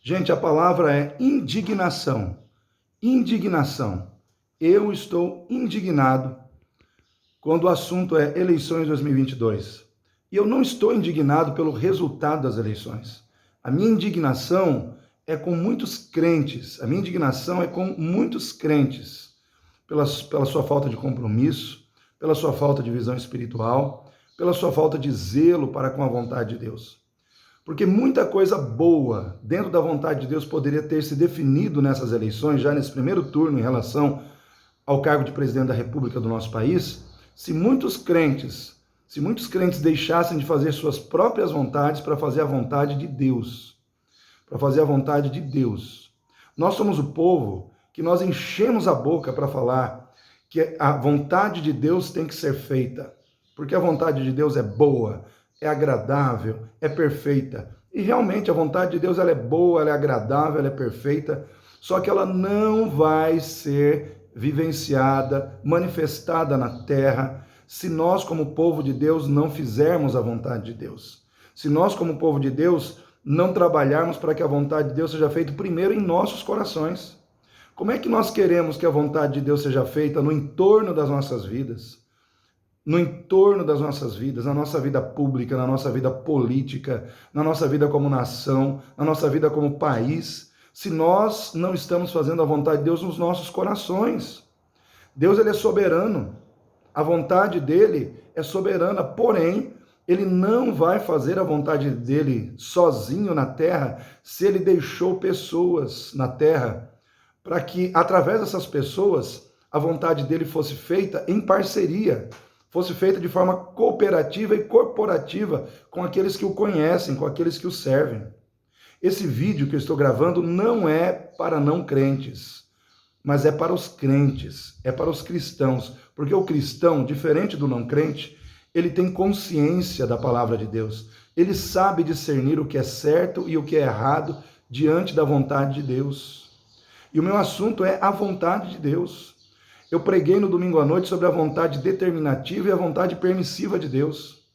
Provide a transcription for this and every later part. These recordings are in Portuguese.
Gente, a palavra é indignação. Indignação. Eu estou indignado quando o assunto é eleições 2022. E eu não estou indignado pelo resultado das eleições. A minha indignação é com muitos crentes. A minha indignação é com muitos crentes pela sua falta de compromisso, pela sua falta de visão espiritual, pela sua falta de zelo para com a vontade de Deus. Porque muita coisa boa dentro da vontade de Deus poderia ter se definido nessas eleições, já nesse primeiro turno em relação ao cargo de presidente da República do nosso país, se muitos crentes deixassem de fazer suas próprias vontades para fazer a vontade de Deus. Para fazer a vontade de Deus. Nós somos o povo que nós enchemos a boca para falar que a vontade de Deus tem que ser feita. Porque a vontade de Deus é boa, é agradável, é perfeita. E realmente a vontade de Deus ela é boa, ela é agradável, ela é perfeita, só que ela não vai ser vivenciada, manifestada na terra, se nós como povo de Deus não fizermos a vontade de Deus. Se nós como povo de Deus não trabalharmos para que a vontade de Deus seja feita primeiro em nossos corações. Como é que nós queremos que a vontade de Deus seja feita no entorno das nossas vidas? No entorno das nossas vidas, na nossa vida pública, na nossa vida política, na nossa vida como nação, na nossa vida como país, se nós não estamos fazendo a vontade de Deus nos nossos corações. Deus ele é soberano, a vontade dele é soberana, porém, ele não vai fazer a vontade dele sozinho na terra se ele deixou pessoas na terra para que, através dessas pessoas, a vontade dele fosse feita em parceria, fosse feita de forma cooperativa e corporativa com aqueles que o conhecem, com aqueles que o servem. Esse vídeo que eu estou gravando não é para não crentes, mas é para os crentes, é para os cristãos, porque o cristão, diferente do não crente, ele tem consciência da palavra de Deus, ele sabe discernir o que é certo e o que é errado diante da vontade de Deus. E o meu assunto é a vontade de Deus. Eu preguei no domingo à noite sobre a vontade determinativa e a vontade permissiva de Deus.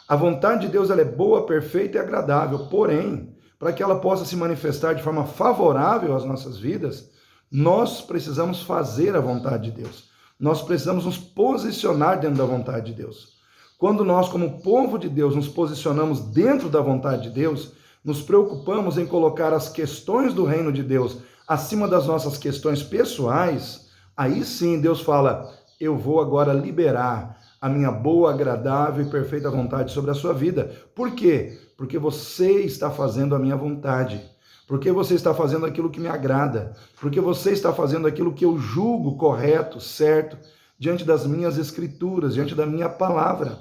A vontade de Deus ela é boa, perfeita e agradável, porém, para que ela possa se manifestar de forma favorável às nossas vidas, nós precisamos fazer a vontade de Deus. Nós precisamos nos posicionar dentro da vontade de Deus. Quando nós, como povo de Deus, nos posicionamos dentro da vontade de Deus, nos preocupamos em colocar as questões do reino de Deus acima das nossas questões pessoais, aí sim Deus fala, eu vou agora liberar a minha boa, agradável e perfeita vontade sobre a sua vida. Por quê? Porque você está fazendo a minha vontade. Porque você está fazendo aquilo que me agrada. Porque você está fazendo aquilo que eu julgo correto, certo, diante das minhas escrituras, diante da minha palavra.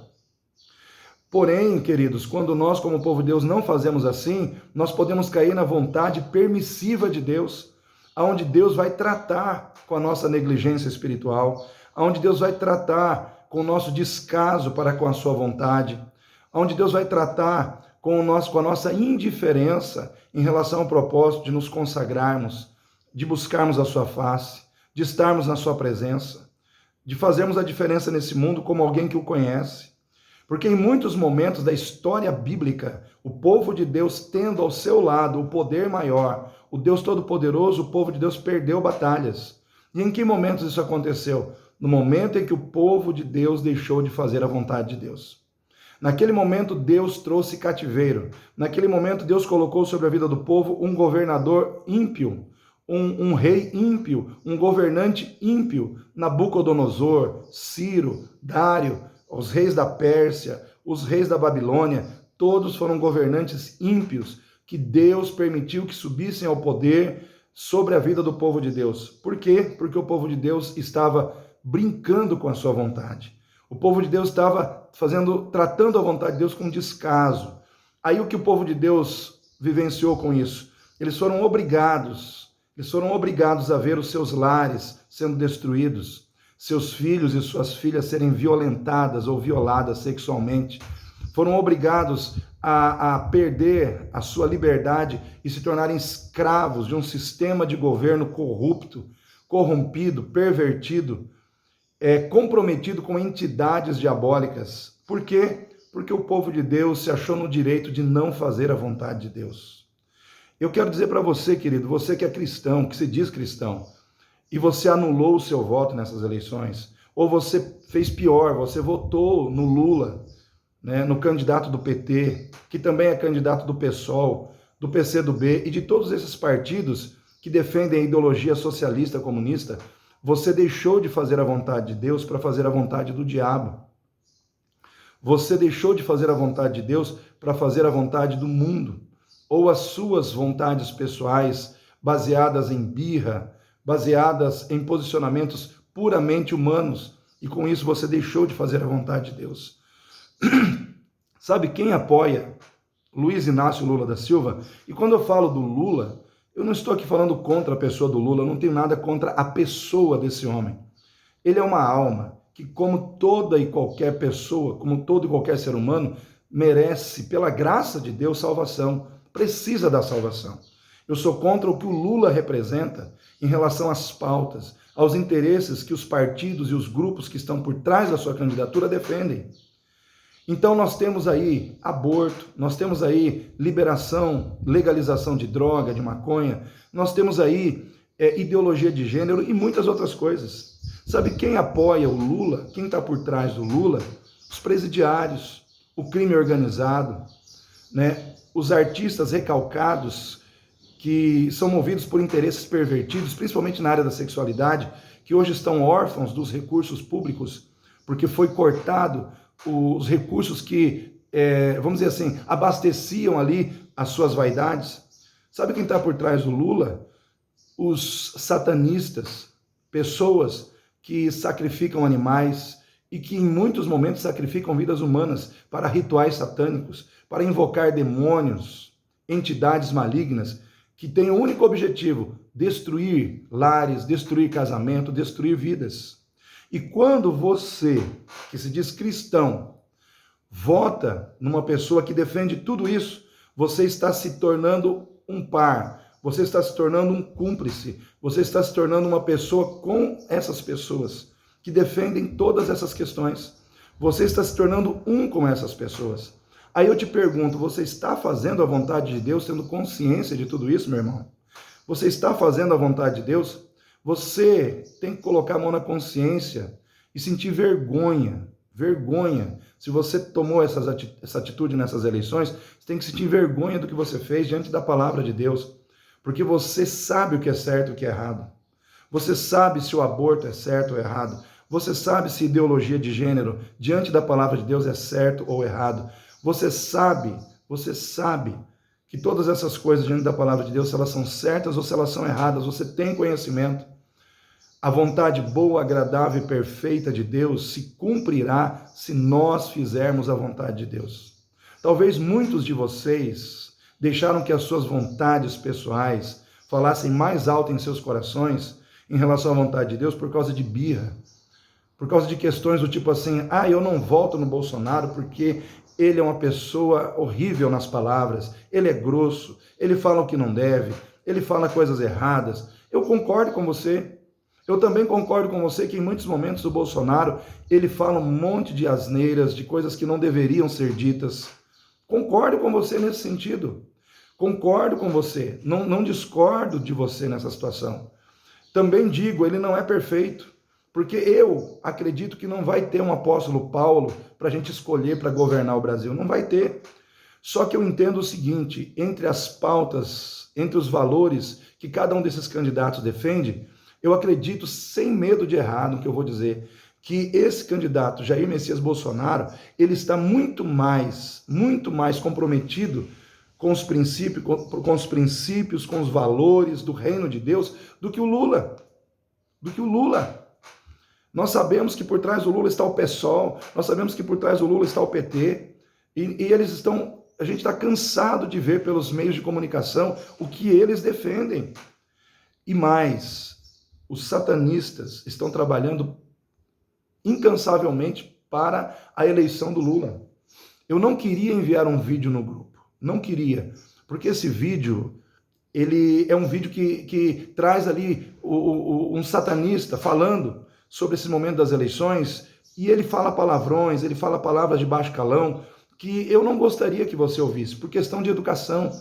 Porém, queridos, quando nós, como povo de Deus, não fazemos assim, nós podemos cair na vontade permissiva de Deus, onde Deus vai tratar com a nossa negligência espiritual, onde Deus vai tratar com o nosso descaso para com a sua vontade, onde Deus vai tratar com a nossa indiferença em relação ao propósito de nos consagrarmos, de buscarmos a sua face, de estarmos na sua presença, de fazermos a diferença nesse mundo como alguém que o conhece. Porque em muitos momentos da história bíblica, o povo de Deus tendo ao seu lado o poder maior, o Deus Todo-Poderoso, o povo de Deus perdeu batalhas. E em que momentos isso aconteceu? No momento em que o povo de Deus deixou de fazer a vontade de Deus. Naquele momento, Deus trouxe cativeiro. Naquele momento, Deus colocou sobre a vida do povo um governador ímpio, um rei ímpio, um governante ímpio, Nabucodonosor, Ciro, Dário, os reis da Pérsia, os reis da Babilônia, todos foram governantes ímpios que Deus permitiu que subissem ao poder sobre a vida do povo de Deus. Por quê? Porque o povo de Deus estava brincando com a sua vontade. O povo de Deus estava tratando a vontade de Deus com descaso. Aí o que o povo de Deus vivenciou com isso? Eles foram obrigados a ver os seus lares sendo destruídos, seus filhos e suas filhas serem violentadas ou violadas sexualmente, foram obrigados a perder a sua liberdade e se tornarem escravos de um sistema de governo corrupto, corrompido, pervertido, comprometido com entidades diabólicas. Por quê? Porque o povo de Deus se achou no direito de não fazer a vontade de Deus. Eu quero dizer para você, querido, você que é cristão, que se diz cristão, e você anulou o seu voto nessas eleições, ou você fez pior, você votou no Lula, né, no candidato do PT, que também é candidato do PSOL, do PCdoB e de todos esses partidos que defendem a ideologia socialista comunista, você deixou de fazer a vontade de Deus para fazer a vontade do diabo. Você deixou de fazer a vontade de Deus para fazer a vontade do mundo, ou as suas vontades pessoais, baseadas em birra, baseadas em posicionamentos puramente humanos, e com isso você deixou de fazer a vontade de Deus. Sabe quem apoia Luiz Inácio Lula da Silva? E quando eu falo do Lula, eu não estou aqui falando contra a pessoa do Lula, eu não tenho nada contra a pessoa desse homem. Ele é uma alma que, como toda e qualquer pessoa, como todo e qualquer ser humano, merece, pela graça de Deus, salvação, precisa da salvação. Eu sou contra o que o Lula representa em relação às pautas, aos interesses que os partidos e os grupos que estão por trás da sua candidatura defendem. Então nós temos aí aborto, nós temos aí liberação, legalização de droga, de maconha, nós temos aí ideologia de gênero e muitas outras coisas. Sabe quem apoia o Lula? Quem está por trás do Lula? Os presidiários, o crime organizado, né? Os artistas recalcados que são movidos por interesses pervertidos, principalmente na área da sexualidade, que hoje estão órfãos dos recursos públicos, porque foi cortado os recursos que, vamos dizer assim, abasteciam ali as suas vaidades. Sabe quem está por trás do Lula? Os satanistas, pessoas que sacrificam animais e que em muitos momentos sacrificam vidas humanas para rituais satânicos, para invocar demônios, entidades malignas, que têm o único objetivo: destruir lares, destruir casamento, destruir vidas. E quando você, que se diz cristão, vota numa pessoa que defende tudo isso, você está se tornando um par, você está se tornando um cúmplice, você está se tornando uma pessoa com essas pessoas que defendem todas essas questões. Você está se tornando um com essas pessoas. Aí eu te pergunto, você está fazendo a vontade de Deus, tendo consciência de tudo isso, meu irmão? Você está fazendo a vontade de Deus? Você tem que colocar a mão na consciência e sentir vergonha. Vergonha. Se você tomou essa atitude nessas eleições, você tem que sentir vergonha do que você fez diante da palavra de Deus. Porque você sabe o que é certo e o que é errado. Você sabe se o aborto é certo ou errado. Você sabe se ideologia de gênero diante da palavra de Deus é certo ou errado. Você sabe que todas essas coisas diante da palavra de Deus, se elas são certas ou se elas são erradas, você tem conhecimento. A vontade boa, agradável e perfeita de Deus se cumprirá se nós fizermos a vontade de Deus. Talvez muitos de vocês deixaram que as suas vontades pessoais falassem mais alto em seus corações em relação à vontade de Deus por causa de birra, por causa de questões do tipo assim: eu não voto no Bolsonaro porque ele é uma pessoa horrível nas palavras, ele é grosso, ele fala o que não deve, ele fala coisas erradas. Eu concordo com você. Eu também concordo com você que em muitos momentos o Bolsonaro, ele fala um monte de asneiras, de coisas que não deveriam ser ditas. Concordo com você nesse sentido. Concordo com você. Não discordo de você nessa situação. Também digo, ele não é perfeito. Porque eu acredito que não vai ter um apóstolo Paulo para a gente escolher para governar o Brasil. Não vai ter. Só que eu entendo o seguinte: entre as pautas, entre os valores que cada um desses candidatos defende, eu acredito, sem medo de errar no que eu vou dizer, que esse candidato, Jair Messias Bolsonaro, ele está muito mais comprometido com os princípios, com os valores do reino de Deus, do que o Lula. Nós sabemos que por trás do Lula está o PSOL, nós sabemos que por trás do Lula está o PT, e eles estão, a gente está cansado de ver pelos meios de comunicação o que eles defendem. E mais, os satanistas estão trabalhando incansavelmente para a eleição do Lula. Eu não queria enviar um vídeo no grupo, não queria, porque esse vídeo, ele é um vídeo que traz ali um satanista falando sobre esse momento das eleições, e ele fala palavrões, ele fala palavras de baixo calão, que eu não gostaria que você ouvisse, por questão de educação.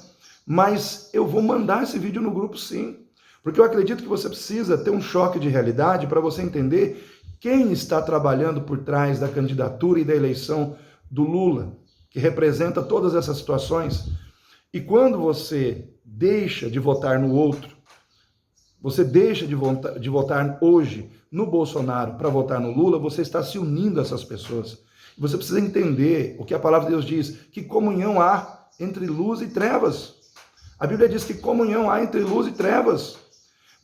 mas eu vou mandar esse vídeo no grupo sim, porque eu acredito que você precisa ter um choque de realidade para você entender quem está trabalhando por trás da candidatura e da eleição do Lula, que representa todas essas situações. E quando você deixa de votar no outro, você deixa de votar hoje no Bolsonaro para votar no Lula, você está se unindo a essas pessoas. Você precisa entender o que a palavra de Deus diz, que comunhão há entre luz e trevas. A Bíblia diz que comunhão há entre luz e trevas.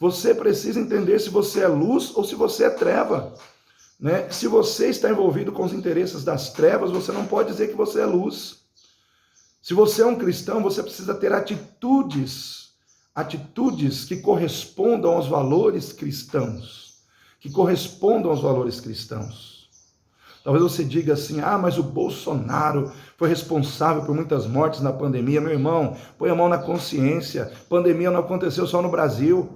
Você precisa entender se você é luz ou se você é treva. Né? Se você está envolvido com os interesses das trevas, você não pode dizer que você é luz. Se você é um cristão, você precisa ter atitudes que correspondam aos valores cristãos. Que correspondam aos valores cristãos. Talvez você diga assim, mas o Bolsonaro foi responsável por muitas mortes na pandemia. Meu irmão, põe a mão na consciência. Pandemia não aconteceu só no Brasil.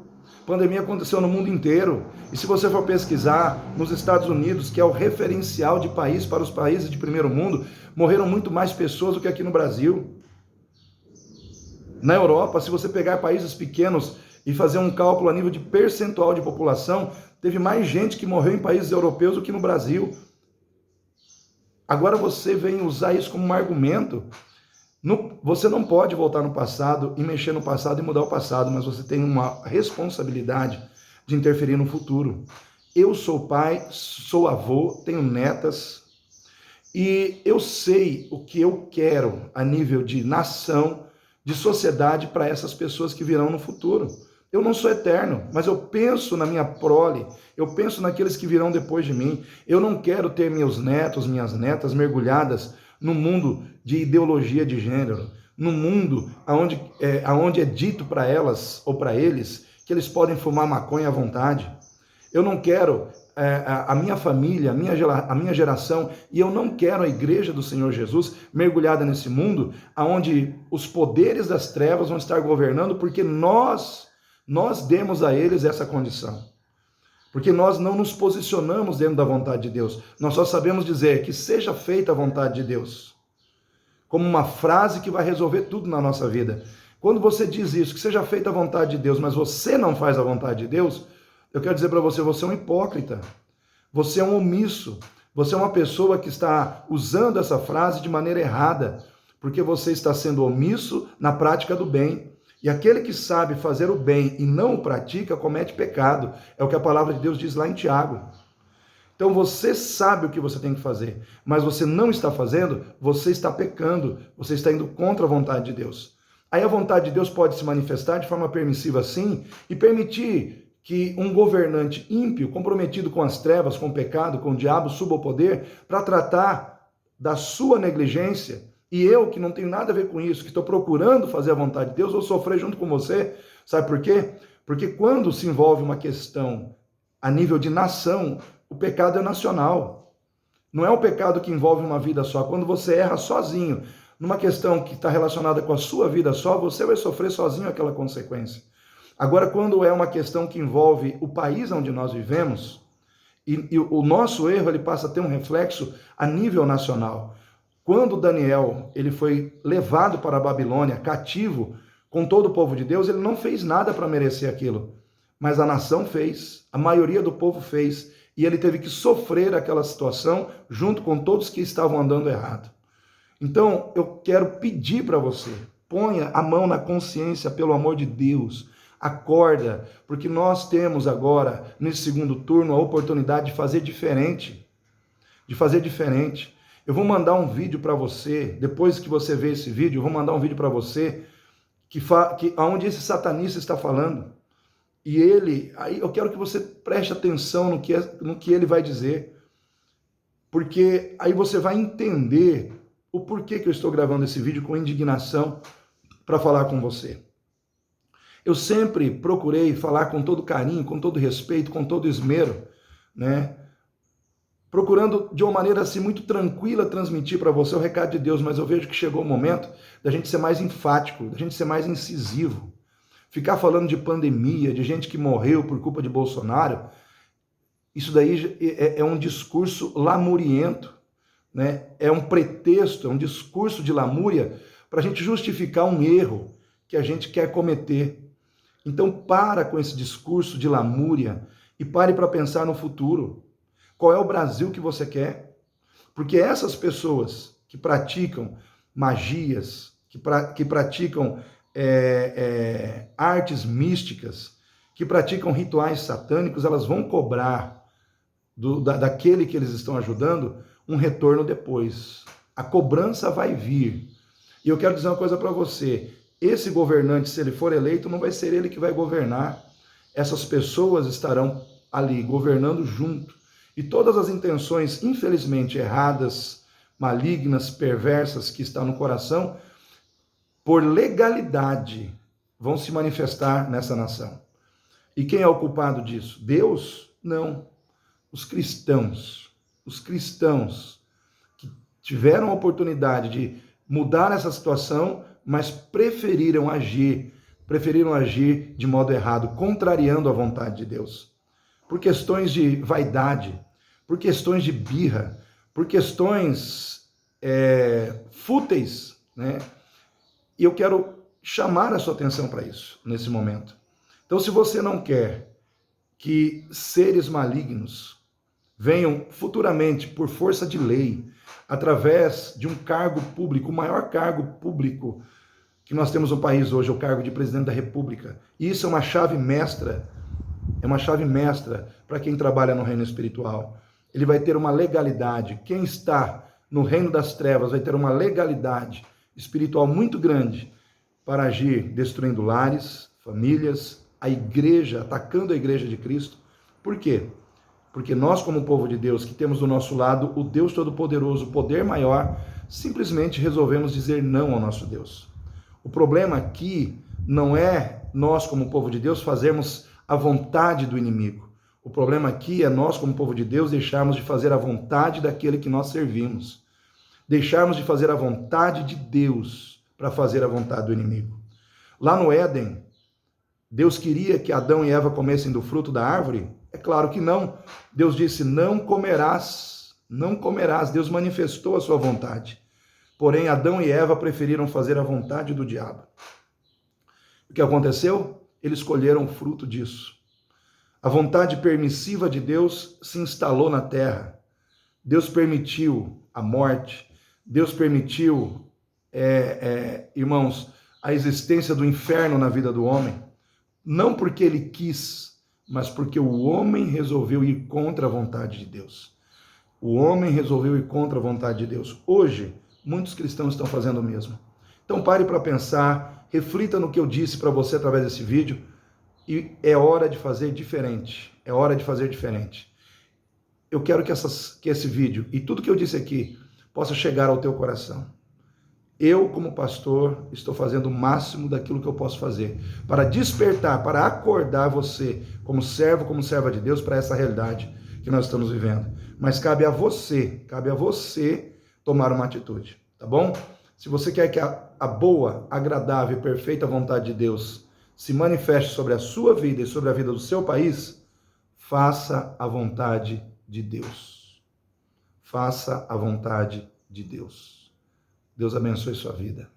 Pandemia aconteceu no mundo inteiro. E se você for pesquisar, nos Estados Unidos, que é o referencial de país para os países de primeiro mundo, morreram muito mais pessoas do que aqui no Brasil. Na Europa, se você pegar países pequenos e fazer um cálculo a nível de percentual de população, teve mais gente que morreu em países europeus do que no Brasil. Agora você vem usar isso como um argumento. Você não pode voltar no passado e mexer no passado e mudar o passado, mas você tem uma responsabilidade de interferir no futuro. Eu sou pai, sou avô, tenho netas e eu sei o que eu quero a nível de nação, de sociedade para essas pessoas que virão no futuro. Eu não sou eterno, mas eu penso na minha prole, eu penso naqueles que virão depois de mim. Eu não quero ter meus netos, minhas netas mergulhadas no mundo de ideologia de gênero, no mundo onde é dito para elas ou para eles que eles podem fumar maconha à vontade. Eu não quero a minha família, a minha geração, e eu não quero a igreja do Senhor Jesus mergulhada nesse mundo onde os poderes das trevas vão estar governando, porque nós demos a eles essa condição. Porque nós não nos posicionamos dentro da vontade de Deus. Nós só sabemos dizer que seja feita a vontade de Deus. Como uma frase que vai resolver tudo na nossa vida. Quando você diz isso, que seja feita a vontade de Deus, mas você não faz a vontade de Deus, eu quero dizer para você, você é um hipócrita. Você é um omisso. Você é uma pessoa que está usando essa frase de maneira errada. Porque você está sendo omisso na prática do bem. E aquele que sabe fazer o bem e não o pratica, comete pecado. É o que a palavra de Deus diz lá em Tiago. Então você sabe o que você tem que fazer, mas você não está fazendo, você está pecando, você está indo contra a vontade de Deus. Aí a vontade de Deus pode se manifestar de forma permissiva sim e permitir que um governante ímpio, comprometido com as trevas, com o pecado, com o diabo, suba ao poder para tratar da sua negligência. E eu, que não tenho nada a ver com isso, que estou procurando fazer a vontade de Deus, vou sofrer junto com você. Sabe por quê? Porque quando se envolve uma questão a nível de nação, o pecado é nacional. Não é um pecado que envolve uma vida só. Quando você erra sozinho, numa questão que está relacionada com a sua vida só, você vai sofrer sozinho aquela consequência. Agora, quando é uma questão que envolve o país onde nós vivemos, e o nosso erro ele passa a ter um reflexo a nível nacional. Quando Daniel ele foi levado para a Babilônia, cativo, com todo o povo de Deus, ele não fez nada para merecer aquilo. Mas a nação fez, a maioria do povo fez, e ele teve que sofrer aquela situação junto com todos que estavam andando errado. Então, eu quero pedir para você, ponha a mão na consciência, pelo amor de Deus, acorda, porque nós temos agora, nesse segundo turno, a oportunidade de fazer diferente. Eu vou mandar um vídeo para você, depois que você ver esse vídeo, eu vou mandar um vídeo para você, onde esse satanista está falando. E aí eu quero que você preste atenção no que ele vai dizer, porque aí você vai entender o porquê que eu estou gravando esse vídeo com indignação para falar com você. Eu sempre procurei falar com todo carinho, com todo respeito, com todo esmero, né? Procurando de uma maneira assim muito tranquila transmitir para você o recado de Deus, mas eu vejo que chegou o momento da gente ser mais enfático, da gente ser mais incisivo. Ficar falando de pandemia, de gente que morreu por culpa de Bolsonaro, isso daí é um discurso lamuriento, né? É um pretexto, é um discurso de lamúria para a gente justificar um erro que a gente quer cometer. Então para com esse discurso de lamúria e pare para pensar no futuro. Qual é o Brasil que você quer? Porque essas pessoas que praticam magias, que praticam artes místicas, que praticam rituais satânicos, elas vão cobrar daquele que eles estão ajudando um retorno depois. A cobrança vai vir. E eu quero dizer uma coisa para você, esse governante, se ele for eleito, não vai ser ele que vai governar. Essas pessoas estarão ali governando junto. E todas as intenções, infelizmente, erradas, malignas, perversas que estão no coração, por legalidade, vão se manifestar nessa nação. E quem é o culpado disso? Deus? Não. Os cristãos que tiveram a oportunidade de mudar essa situação, mas preferiram agir de modo errado, contrariando a vontade de Deus. Por questões de vaidade, por questões de birra, por questões fúteis, né? E eu quero chamar a sua atenção para isso, nesse momento. Então, se você não quer que seres malignos venham futuramente, por força de lei, através de um cargo público, o maior cargo público que nós temos no país hoje, é o cargo de presidente da República. E isso é uma chave mestra para quem trabalha no reino espiritual. Ele vai ter uma legalidade. Quem está no reino das trevas vai ter uma legalidade espiritual muito grande para agir destruindo lares, famílias, a igreja, atacando a igreja de Cristo. Por quê? Porque nós, como povo de Deus, que temos do nosso lado o Deus Todo-Poderoso, o poder maior, simplesmente resolvemos dizer não ao nosso Deus. O problema aqui não é nós, como povo de Deus, fazermos a vontade do inimigo. O problema aqui é nós, como povo de Deus, deixarmos de fazer a vontade daquele que nós servimos. Deixarmos de fazer a vontade de Deus para fazer a vontade do inimigo. Lá no Éden, Deus queria que Adão e Eva comessem do fruto da árvore? É claro que não. Deus disse, não comerás, não comerás. Deus manifestou a sua vontade. Porém, Adão e Eva preferiram fazer a vontade do diabo. O que aconteceu? Eles escolheram o fruto disso. A vontade permissiva de Deus se instalou na terra. Deus permitiu a morte. Deus permitiu, irmãos, a existência do inferno na vida do homem. Não porque ele quis, mas porque o homem resolveu ir contra a vontade de Deus. O homem resolveu ir contra a vontade de Deus. Hoje, muitos cristãos estão fazendo o mesmo. Então pare para pensar, reflita no que eu disse para você através desse vídeo, e é hora de fazer diferente. É hora de fazer diferente. Eu quero que esse vídeo e tudo que eu disse aqui possa chegar ao teu coração. Eu, como pastor, estou fazendo o máximo daquilo que eu posso fazer para despertar, para acordar você como servo, como serva de Deus para essa realidade que nós estamos vivendo. Mas cabe a você tomar uma atitude, tá bom? Se você quer que a boa, agradável e perfeita vontade de Deus se manifeste sobre a sua vida e sobre a vida do seu país, faça a vontade de Deus. Faça a vontade de Deus. Deus abençoe sua vida.